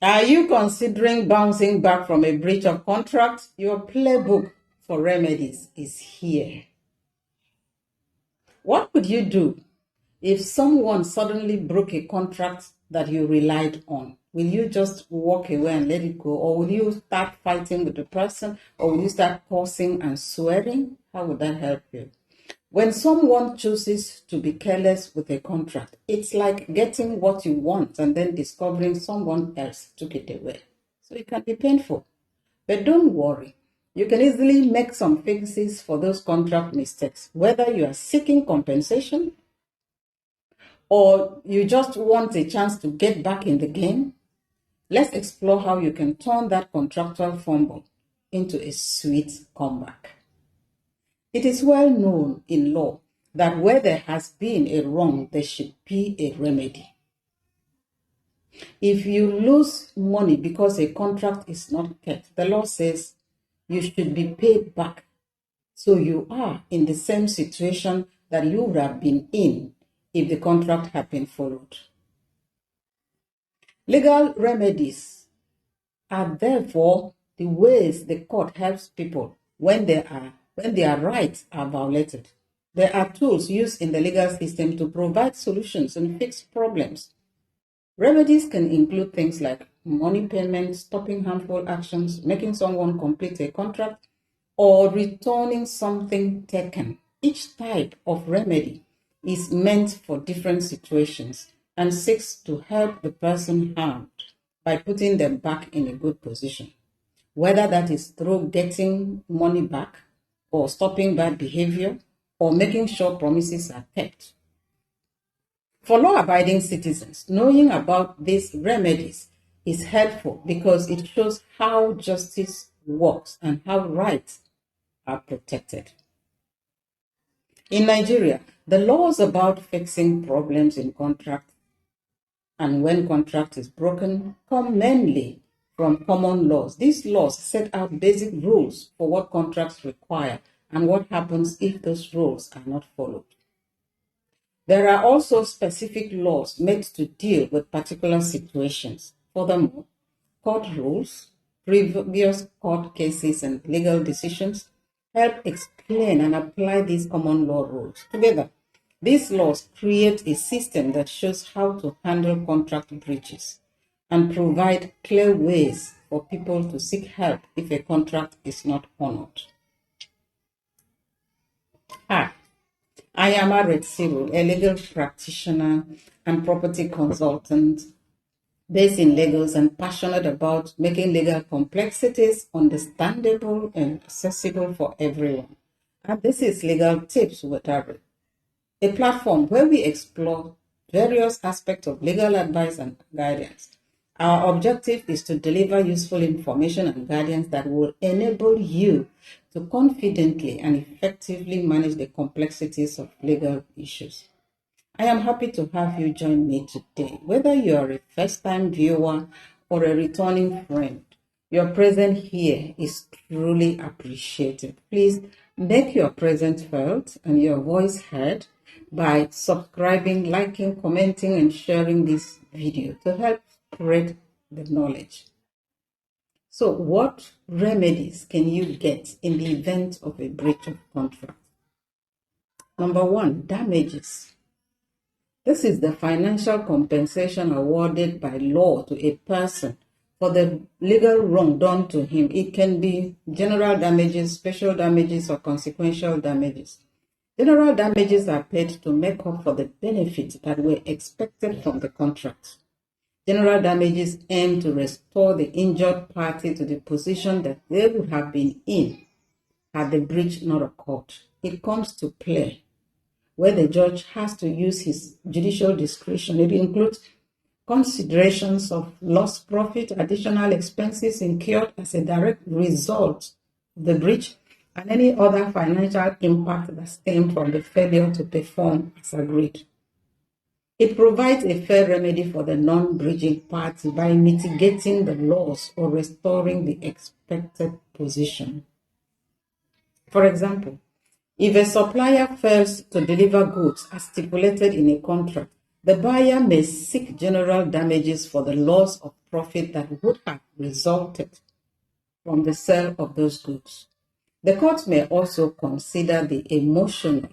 Are you considering bouncing back from a breach of contract? Your playbook for remedies is here. What would you do if someone suddenly broke a contract that you relied on? Will you just walk away and let it go? Or will you start fighting with the person? Or will you start cursing and swearing? How would that help you? When someone chooses to be careless with a contract, it's like getting what you want and then discovering someone else took it away. So it can be painful. But don't worry. You can easily make some fixes for those contract mistakes, whether you are seeking compensation or you just want a chance to get back in the game. Let's explore how you can turn that contractual fumble into a sweet comeback. It is well known in law that where there has been a wrong, there should be a remedy. If you lose money because a contract is not kept, the law says you should be paid back. So you are in the same situation that you would have been in if the contract had been followed. Legal remedies are therefore the ways the court helps people when their rights are violated. There are tools used in the legal system to provide solutions and fix problems. Remedies can include things like money payment, stopping harmful actions, making someone complete a contract, or returning something taken. Each type of remedy is meant for different situations and seeks to help the person harmed by putting them back in a good position, whether that is through getting money back or stopping bad behavior or making sure promises are kept. For law-abiding citizens, knowing about these remedies is helpful because it shows how justice works and how rights are protected. In Nigeria, the laws about fixing problems in contract and when contract is broken come mainly from common laws. These laws set out basic rules for what contracts require and what happens if those rules are not followed. There are also specific laws made to deal with particular situations. Furthermore, court rules, previous court cases, and legal decisions help explain and apply these common law rules. Together, these laws create a system that shows how to handle contract breaches and provide clear ways for people to seek help if a contract is not honored. Hi, I am Aret, a legal practitioner and property consultant based in Lagos and passionate about making legal complexities understandable and accessible for everyone. And this is Legal Tips with Aret, a platform where we explore various aspects of legal advice and guidance. Our objective is to deliver useful information and guidance that will enable you to confidently and effectively manage the complexities of legal issues. I am happy to have you join me today. Whether you are a first-time viewer or a returning friend, your presence here is truly appreciated. Please make your presence felt and your voice heard by subscribing, liking, commenting, and sharing this video to help spread the knowledge. So, what remedies can you get in the event of a breach of contract? Number one, damages. This is the financial compensation awarded by law to a person for the legal wrong done to him. It can be general damages, special damages, or consequential damages. General damages are paid to make up for the benefits that were expected from the contract. General damages aim to restore the injured party to the position that they would have been in had the breach not occurred. It comes to play where the judge has to use his judicial discretion. It includes considerations of lost profit, additional expenses incurred as a direct result of the breach, and any other financial impact that stemmed from the failure to perform as agreed. It provides a fair remedy for the non-breaching party by mitigating the loss or restoring the expected position. For example, If a supplier fails to deliver goods as stipulated in a contract, the buyer may seek general damages for the loss of profit that would have resulted from the sale of those goods. The court may also consider the emotional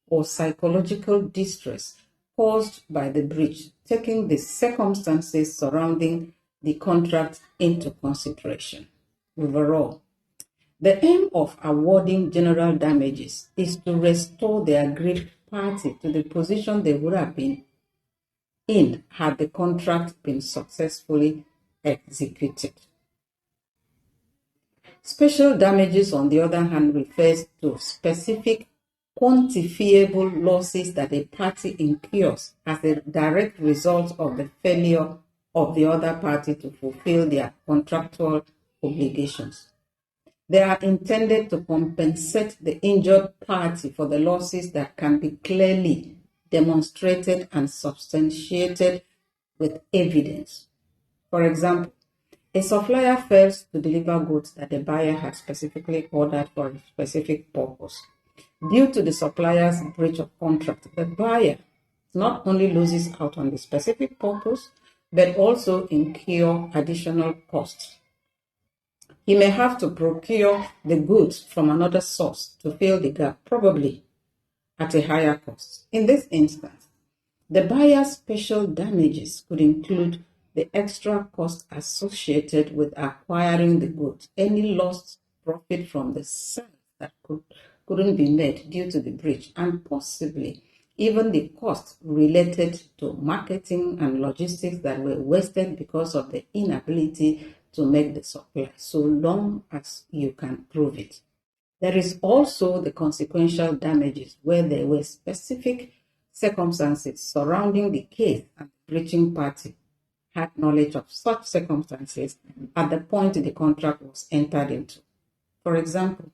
or psychological distress caused by the breach, taking the circumstances surrounding the contract into consideration. Overall, the aim of awarding general damages is to restore the aggrieved party to the position they would have been in had the contract been successfully executed. Special damages, on the other hand, refers to specific quantifiable losses that a party incurs as a direct result of the failure of the other party to fulfill their contractual obligations. They are intended to compensate the injured party for the losses that can be clearly demonstrated and substantiated with evidence. For example, a supplier fails to deliver goods that the buyer had specifically ordered for a specific purpose. Due to the supplier's breach of contract, the buyer not only loses out on the specific purpose, but also incur additional costs. He may have to procure the goods from another source to fill the gap, probably at a higher cost. In this instance, the buyer's special damages could include the extra cost associated with acquiring the goods, any lost profit from the sale that couldn't be made due to the breach, and possibly even the cost related to marketing and logistics that were wasted because of the inability to make the supply, so long as you can prove it. There is also the consequential damages where there were specific circumstances surrounding the case and the breaching party had knowledge of such circumstances at the point the contract was entered into. For example,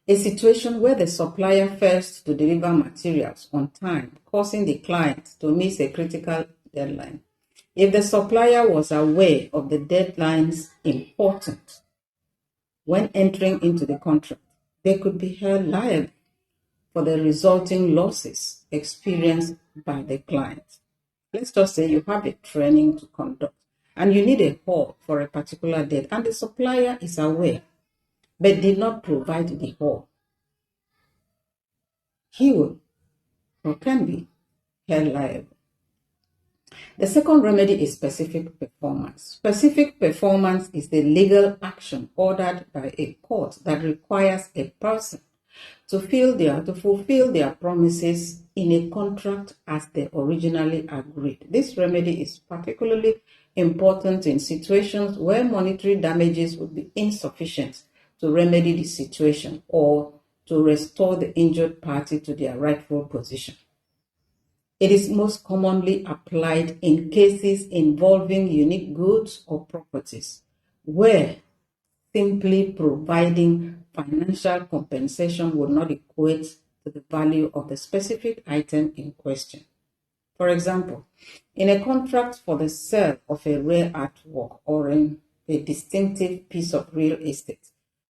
a situation where the supplier fails to deliver materials on time, causing the client to miss a critical deadline. If the supplier was aware of the deadline's importance when entering into the contract, they could be held liable for the resulting losses experienced by the client. Let's just say you have a training to conduct and you need a hall for a particular date, and the supplier is aware but did not provide the hall. He will or can be held liable. The second remedy is specific performance. Specific performance is the legal action ordered by a court that requires a person to fulfill their promises in a contract as they originally agreed. This remedy is particularly important in situations where monetary damages would be insufficient to remedy the situation or to restore the injured party to their rightful position. It is most commonly applied in cases involving unique goods or properties, where simply providing financial compensation would not equate to the value of the specific item in question. For example, in a contract for the sale of a rare artwork or in a distinctive piece of real estate,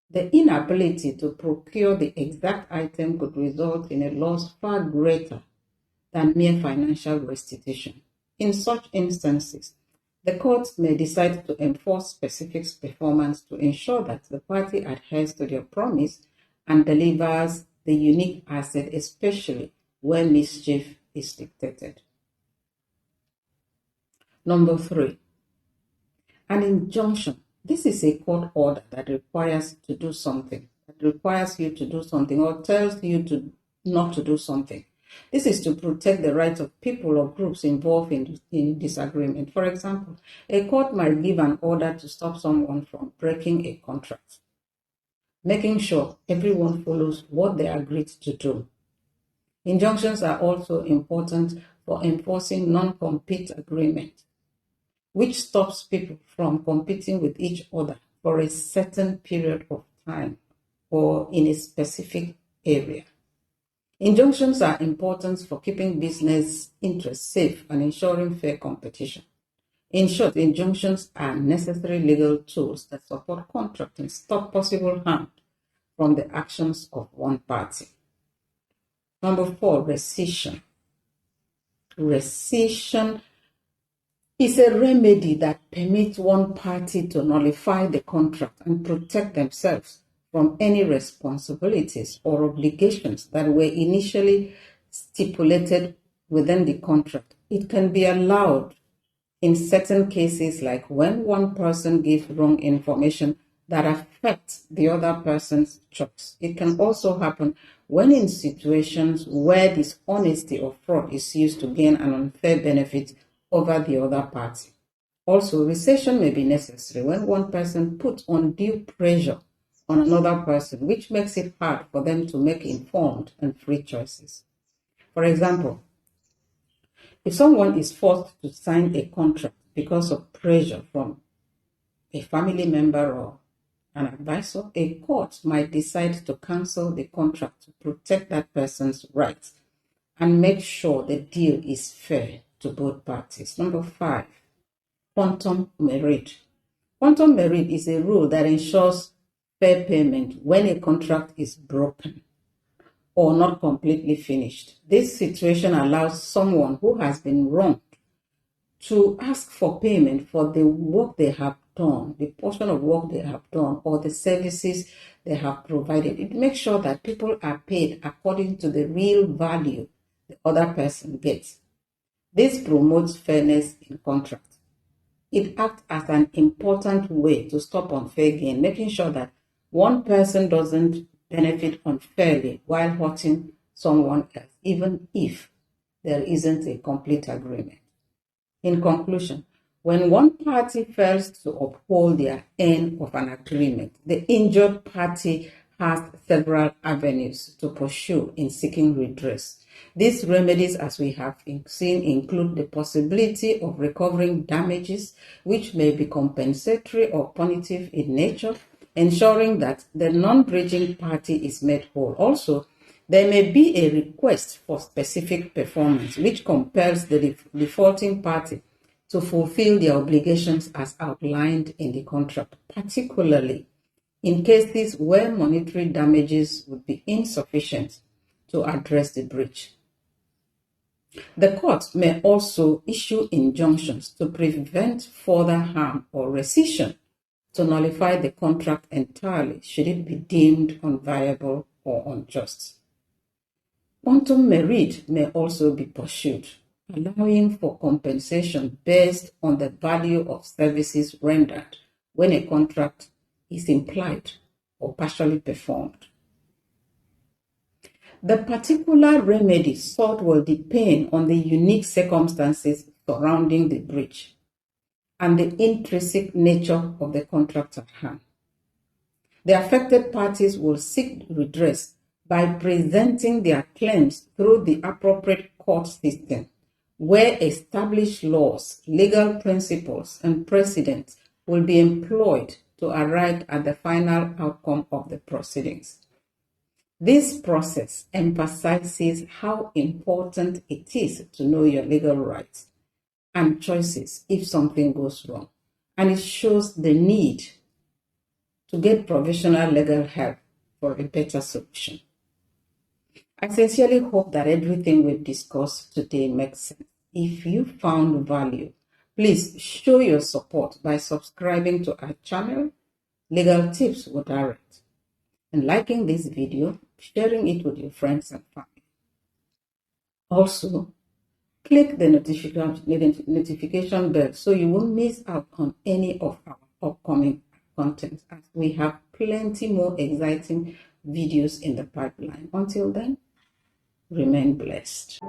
the inability to procure the exact item could result in a loss far greater than mere financial restitution. In such instances, the court may decide to enforce specific performance to ensure that the party adheres to their promise and delivers the unique asset, especially where mischief is dictated. Number 3, an injunction. This is a court order that requires you to do something, or tells you to not to do something. This is to protect the rights of people or groups involved in disagreement. For example, a court might give an order to stop someone from breaking a contract, making sure everyone follows what they agreed to do. Injunctions are also important for enforcing non-compete agreement, which stops people from competing with each other for a certain period of time or in a specific area. Injunctions are important for keeping business interests safe and ensuring fair competition. In short, injunctions are necessary legal tools that support contract and stop possible harm from the actions of one party. Number 4, rescission. Rescission is a remedy that permits one party to nullify the contract and protect themselves from any responsibilities or obligations that were initially stipulated within the contract. It can be allowed in certain cases, like when one person gives wrong information that affects the other person's choice. It can also happen when in situations where dishonesty or fraud is used to gain an unfair benefit over the other party. Also, rescission may be necessary when one person puts undue pressure on another person, which makes it hard for them to make informed and free choices. For example, if someone is forced to sign a contract because of pressure from a family member or an advisor, a court might decide to cancel the contract to protect that person's rights and make sure the deal is fair to both parties. Number 5, quantum merit. Quantum merit is a rule that ensures fair payment when a contract is broken or not completely finished. This situation allows someone who has been wronged to ask for payment for the work they have done, the portion of work they have done, or the services they have provided. It makes sure that people are paid according to the real value the other person gets. This promotes fairness in contract. It acts as an important way to stop unfair gain, making sure that one person doesn't benefit unfairly while hurting someone else, even if there isn't a complete agreement. In conclusion, when one party fails to uphold their end of an agreement, the injured party has several avenues to pursue in seeking redress. These remedies, as we have seen, include the possibility of recovering damages, which may be compensatory or punitive in nature, ensuring that the non-breaching party is made whole. Also, there may be a request for specific performance, which compels the defaulting party to fulfill their obligations as outlined in the contract, particularly in cases where monetary damages would be insufficient to address the breach. The court may also issue injunctions to prevent further harm or rescission, to nullify the contract entirely should it be deemed unviable or unjust. Quantum merit may also be pursued, allowing for compensation based on the value of services rendered when a contract is implied or partially performed. The particular remedy sought will depend on the unique circumstances surrounding the breach and the intrinsic nature of the contract at hand. The affected parties will seek redress by presenting their claims through the appropriate court system, where established laws, legal principles, and precedents will be employed to arrive at the final outcome of the proceedings. This process emphasizes how important it is to know your legal rights and choices if something goes wrong, and it shows the need to get professional legal help for a better solution. I sincerely hope that everything we've discussed today makes sense. If you found value, please show your support by subscribing to our channel, Legal Tips with Aret, and liking this video, sharing it with your friends and family. Also, click the notification bell so you won't miss out on any of our upcoming content, as we have plenty more exciting videos in the pipeline. Until then, remain blessed.